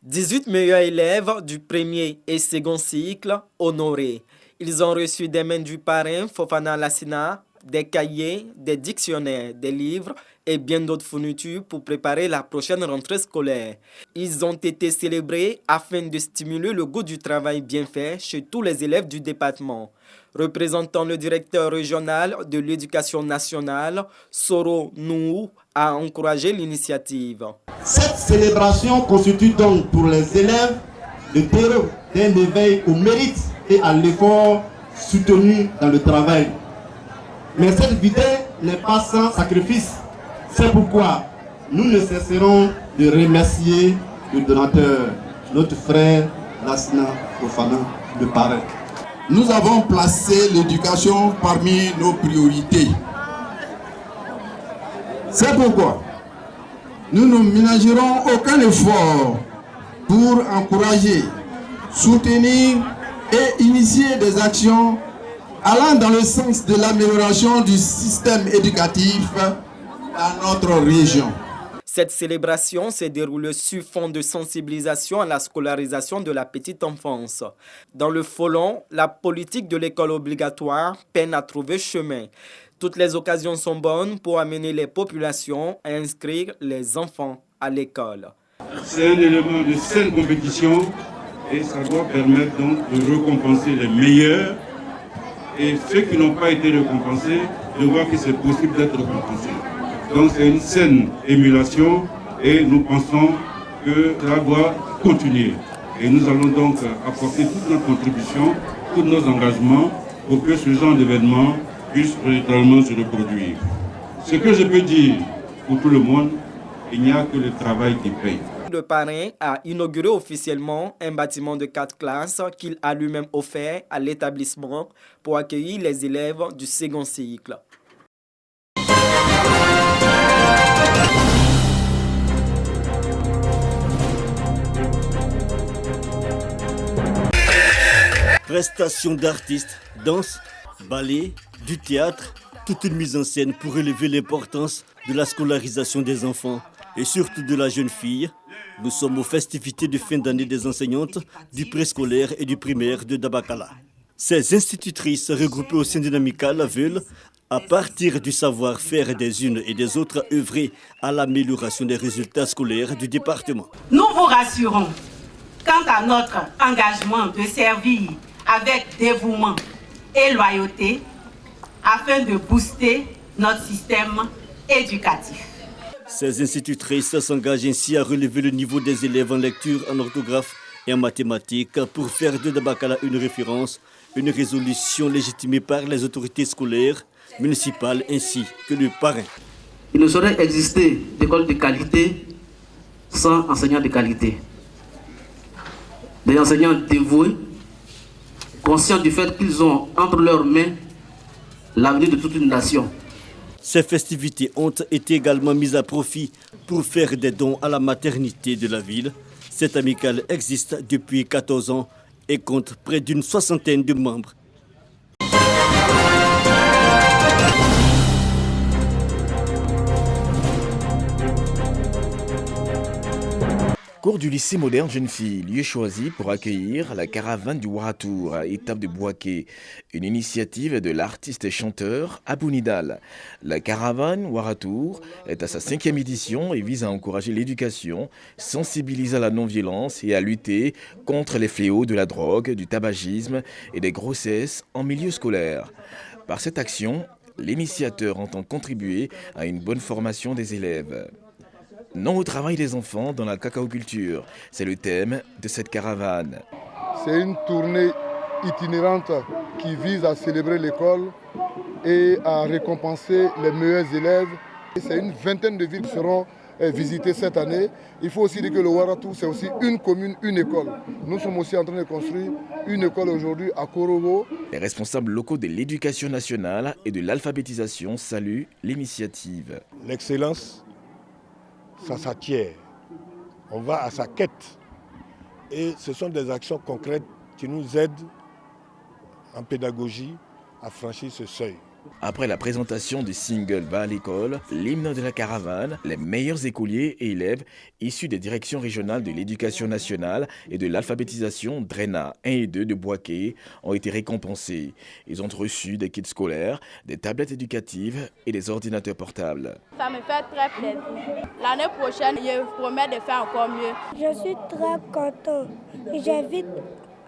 18 meilleurs élèves du premier et second cycle honorés. Ils ont reçu des mains du parrain Fofana Lassina, des cahiers, des dictionnaires, des livres et bien d'autres fournitures pour préparer la prochaine rentrée scolaire. Ils ont été célébrés afin de stimuler le goût du travail bien fait chez tous les élèves du département. Représentant le directeur régional de l'éducation nationale, Soro Nou, a encouragé l'initiative. Cette célébration constitue donc pour les élèves le terreau d'un éveil au mérite et à l'effort soutenu dans le travail. Mais cette vitesse n'est pas sans sacrifice. C'est pourquoi nous ne cesserons de remercier le donateur, notre frère Lassina Fofana, le parrain. Nous avons placé l'éducation parmi nos priorités. C'est pourquoi nous ne ménagerons aucun effort pour encourager, soutenir et initier des actions allant dans le sens de l'amélioration du système éducatif dans notre région. Cette célébration s'est déroulée sur fond de sensibilisation à la scolarisation de la petite enfance. Dans le Folon, la politique de l'école obligatoire peine à trouver chemin. Toutes les occasions sont bonnes pour amener les populations à inscrire les enfants à l'école. C'est un élément de saine compétition et ça doit permettre donc de récompenser les meilleurs et ceux qui n'ont pas été récompensés, de voir que c'est possible d'être récompensés. Donc c'est une saine émulation et nous pensons que ça doit continuer. Et nous allons donc apporter toute notre contribution, tous nos engagements pour que ce genre d'événement puisse véritablement se reproduire. Ce que je peux dire pour tout le monde, il n'y a que le travail qui paye. Le parrain a inauguré officiellement un bâtiment de 4 classes qu'il a lui-même offert à l'établissement pour accueillir les élèves du second cycle. Prestations d'artistes, danse, ballet, du théâtre, toute une mise en scène pour élever l'importance de la scolarisation des enfants et surtout de la jeune fille. Nous sommes aux festivités de fin d'année des enseignantes du préscolaire et du primaire de Dabakala. Ces institutrices regroupées au sein d'une amicale veulent, à partir du savoir-faire des unes et des autres, œuvrer à l'amélioration des résultats scolaires du département. Nous vous rassurons quant à notre engagement de servir avec dévouement et loyauté afin de booster notre système éducatif. Ces institutrices s'engagent ainsi à relever le niveau des élèves en lecture, en orthographe et en mathématiques pour faire de Dabakala une référence, une résolution légitimée par les autorités scolaires, municipales ainsi que le parrain. Il ne saurait exister d'école de qualité sans enseignants de qualité. Des enseignants dévoués, conscients du fait qu'ils ont entre leurs mains l'avenir de toute une nation. Ces festivités ont été également mises à profit pour faire des dons à la maternité de la ville. Cette amicale existe depuis 14 ans et compte près d'une 60aine de membres. Cours du lycée moderne jeune fille, lieu choisi pour accueillir la caravane du Waratour à étape de Bouaké, une initiative de l'artiste et chanteur Abou Nidal. La caravane Waratour est à sa 5e édition et vise à encourager l'éducation, sensibiliser à la non-violence et à lutter contre les fléaux de la drogue, du tabagisme et des grossesses en milieu scolaire. Par cette action, l'initiateur entend contribuer à une bonne formation des élèves. Non au travail des enfants dans la cacaoculture, c'est le thème de cette caravane. C'est une tournée itinérante qui vise à célébrer l'école et à récompenser les meilleurs élèves. C'est une vingtaine de villes qui seront visitées cette année. Il faut aussi dire que le Waratour, c'est aussi une commune, une école. Nous sommes aussi en train de construire une école aujourd'hui à Korobo. Les responsables locaux de l'éducation nationale et de l'alphabétisation saluent l'initiative. L'excellence, ça s'acquiert. On va à sa quête. Et ce sont des actions concrètes qui nous aident en pédagogie à franchir ce seuil. Après la présentation du single Va à l'école, l'hymne de la caravane, les meilleurs écoliers et élèves issus des directions régionales de l'éducation nationale et de l'alphabétisation DRENA 1 et 2 de Bouaké ont été récompensés. Ils ont reçu des kits scolaires, des tablettes éducatives et des ordinateurs portables. Ça me fait très plaisir. L'année prochaine, je promets de faire encore mieux. Je suis très content. J'invite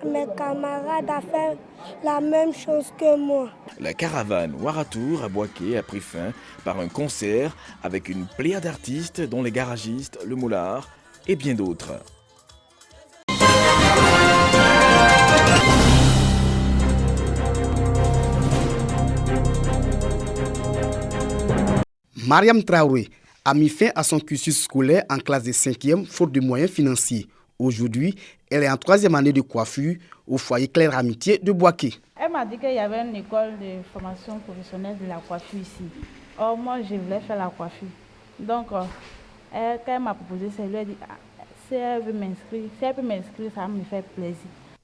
mes camarades à faire la même chose que moi. La caravane Waratour à Bouaké a pris fin par un concert avec une pléiade d'artistes dont les garagistes, le moulard et bien d'autres. Mariam Traoré a mis fin à son cursus scolaire en classe de 5e faute de moyens financiers. Aujourd'hui, elle est en 3e année de coiffure au foyer Claire Amitié de Bouaké. Elle m'a dit qu'il y avait une école de formation professionnelle de la coiffure ici. Or, moi, je voulais faire la coiffure. Donc, quand elle m'a proposé ça, je lui ai dit, si elle peut m'inscrire, ça me fait plaisir.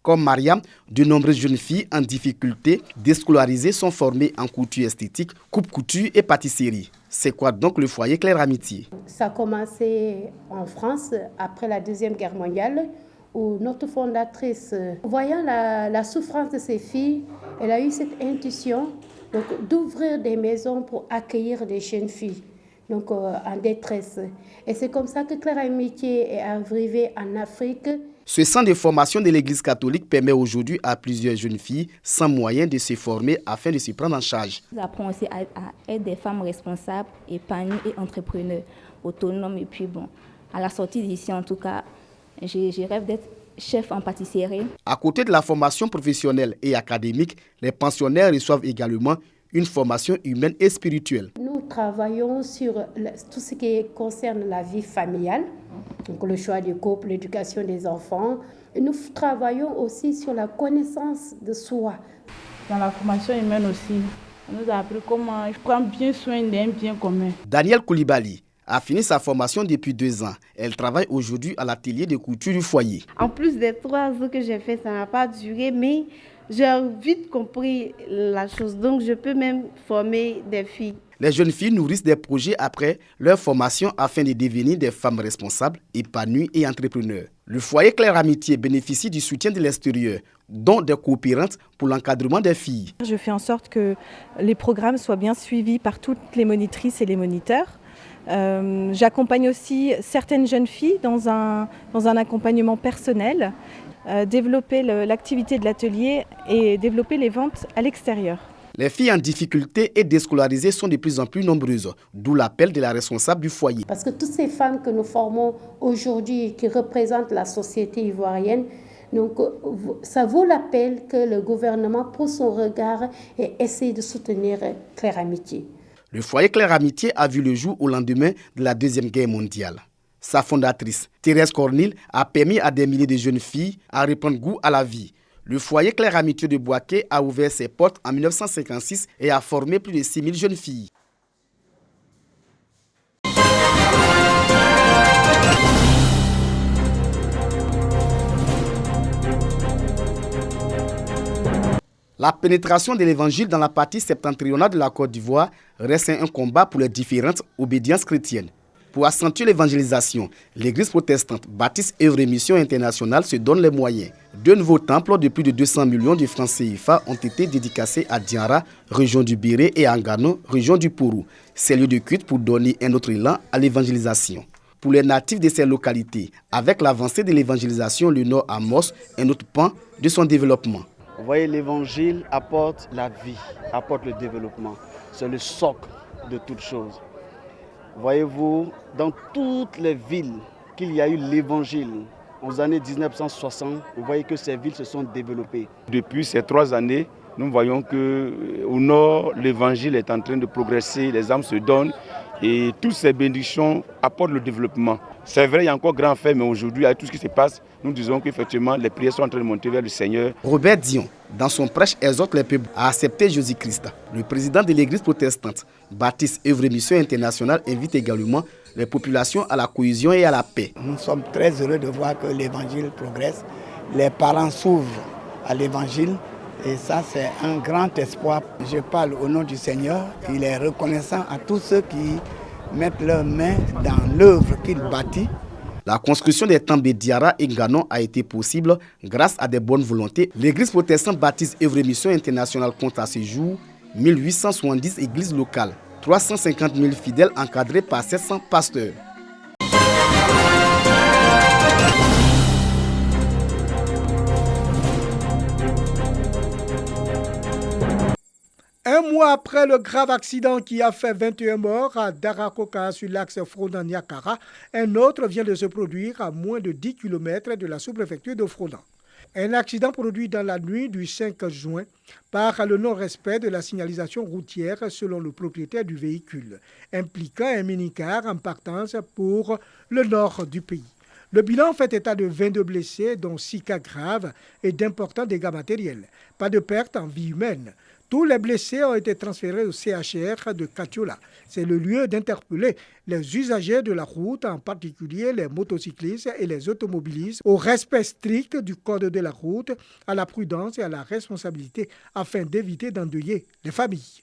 Comme Mariam, de nombreuses jeunes filles en difficulté déscolarisées sont formées en couture esthétique, coupe-couture et pâtisserie. C'est quoi donc le foyer Claire Amitié? Ça a commencé en France après la Deuxième Guerre mondiale, où notre fondatrice, voyant la souffrance de ses filles, elle a eu cette intuition d'ouvrir des maisons pour accueillir des jeunes filles en détresse. Et c'est comme ça que Claire Amitié est arrivée en Afrique. Ce centre de formation de l'Église catholique permet aujourd'hui à plusieurs jeunes filles sans moyens de se former afin de se prendre en charge. Nous apprenons aussi à être des femmes responsables, épanouies et entrepreneurs, autonomes. Et puis à la sortie d'ici en tout cas, je rêve d'être chef en pâtisserie. À côté de la formation professionnelle et académique, les pensionnaires reçoivent également une formation humaine et spirituelle. Nous travaillons sur tout ce qui concerne la vie familiale, donc le choix du couple, l'éducation des enfants. Et nous travaillons aussi sur la connaissance de soi. Dans la formation humaine aussi, on nous a appris comment prendre bien soin d'un bien commun. Daniel Koulibaly a fini sa formation depuis 2 ans. Elle travaille aujourd'hui à l'atelier de couture du foyer. En plus des 3 ans que j'ai fait, ça n'a pas duré, mais j'ai vite compris la chose. Donc, je peux même former des filles. Les jeunes filles nourrissent des projets après leur formation afin de devenir des femmes responsables, épanouies et entrepreneurs. Le foyer Claire Amitié bénéficie du soutien de l'extérieur, dont des coopérantes pour l'encadrement des filles. Je fais en sorte que les programmes soient bien suivis par toutes les monitrices et les moniteurs. J'accompagne aussi certaines jeunes filles dans un accompagnement personnel, développer l'activité de l'atelier et développer les ventes à l'extérieur. Les filles en difficulté et déscolarisées sont de plus en plus nombreuses, d'où l'appel de la responsable du foyer. Parce que toutes ces femmes que nous formons aujourd'hui, qui représentent la société ivoirienne, donc ça vaut l'appel que le gouvernement pose son regard et essaye de soutenir Claire Amitié. Le foyer Claire Amitié a vu le jour au lendemain de la Deuxième Guerre mondiale. Sa fondatrice, Thérèse Cornille, a permis à des milliers de jeunes filles à reprendre goût à la vie. Le foyer Claire Amitié de Bouaké a ouvert ses portes en 1956 et a formé plus de 6 000 jeunes filles. La pénétration de l'évangile dans la partie septentrionale de la Côte d'Ivoire reste un combat pour les différentes obédiences chrétiennes. Pour accentuer l'évangélisation, l'Église protestante Baptiste Œuvre et Mission Internationale se donne les moyens. 2 nouveaux temples de plus de 200 millions de francs CFA ont été dédicacés à Diara, région du Béré, et à Angano, région du Pourou. Ces lieux de culte pour donner un autre élan à l'évangélisation. Pour les natifs de ces localités, avec l'avancée de l'évangélisation, le Nord amorce un autre pan de son développement. Vous voyez, l'évangile apporte la vie, apporte le développement. C'est le socle de toute chose. Voyez-vous, dans toutes les villes qu'il y a eu l'évangile, aux années 1960, vous voyez que ces villes se sont développées. Depuis ces 3 années, nous voyons qu'au nord, l'évangile est en train de progresser, les âmes se donnent et toutes ces bénédictions apportent le développement. C'est vrai, il y a encore grand fait, mais aujourd'hui, avec tout ce qui se passe, nous disons qu'effectivement, les prières sont en train de monter vers le Seigneur. Robert Dion, dans son prêche, exhorte les peuples à accepter Jésus-Christ. Le président de l'Église protestante, Baptiste Œuvre et Mission Internationale, invite également les populations à la cohésion et à la paix. Nous sommes très heureux de voir que l'Évangile progresse. Les parents s'ouvrent à l'Évangile Et ça, c'est un grand espoir. Je parle au nom du Seigneur. Il est reconnaissant à tous ceux qui mettent leurs mains dans l'œuvre qu'il bâtit. La construction des temples de Diarra et Ganon a été possible grâce à des bonnes volontés. L'église protestante baptiste Œuvre et Mission Internationale compte à ce jour 1870 églises locales, 350 000 fidèles encadrés par 700 pasteurs. Un mois après le grave accident qui a fait 21 morts à Darakoka sur l'axe Fronan-Niakara, un autre vient de se produire à moins de 10 km de la sous-préfecture de Fronan. Un accident produit dans la nuit du 5 juin par le non-respect de la signalisation routière selon le propriétaire du véhicule, impliquant un minicar en partance pour le nord du pays. Le bilan fait état de 22 blessés, dont 6 cas graves et d'importants dégâts matériels. Pas de perte en vie humaine. Tous les blessés ont été transférés au CHR de Katiola. C'est le lieu d'interpeller les usagers de la route, en particulier les motocyclistes et les automobilistes, au respect strict du code de la route, à la prudence et à la responsabilité afin d'éviter d'endeuiller les familles.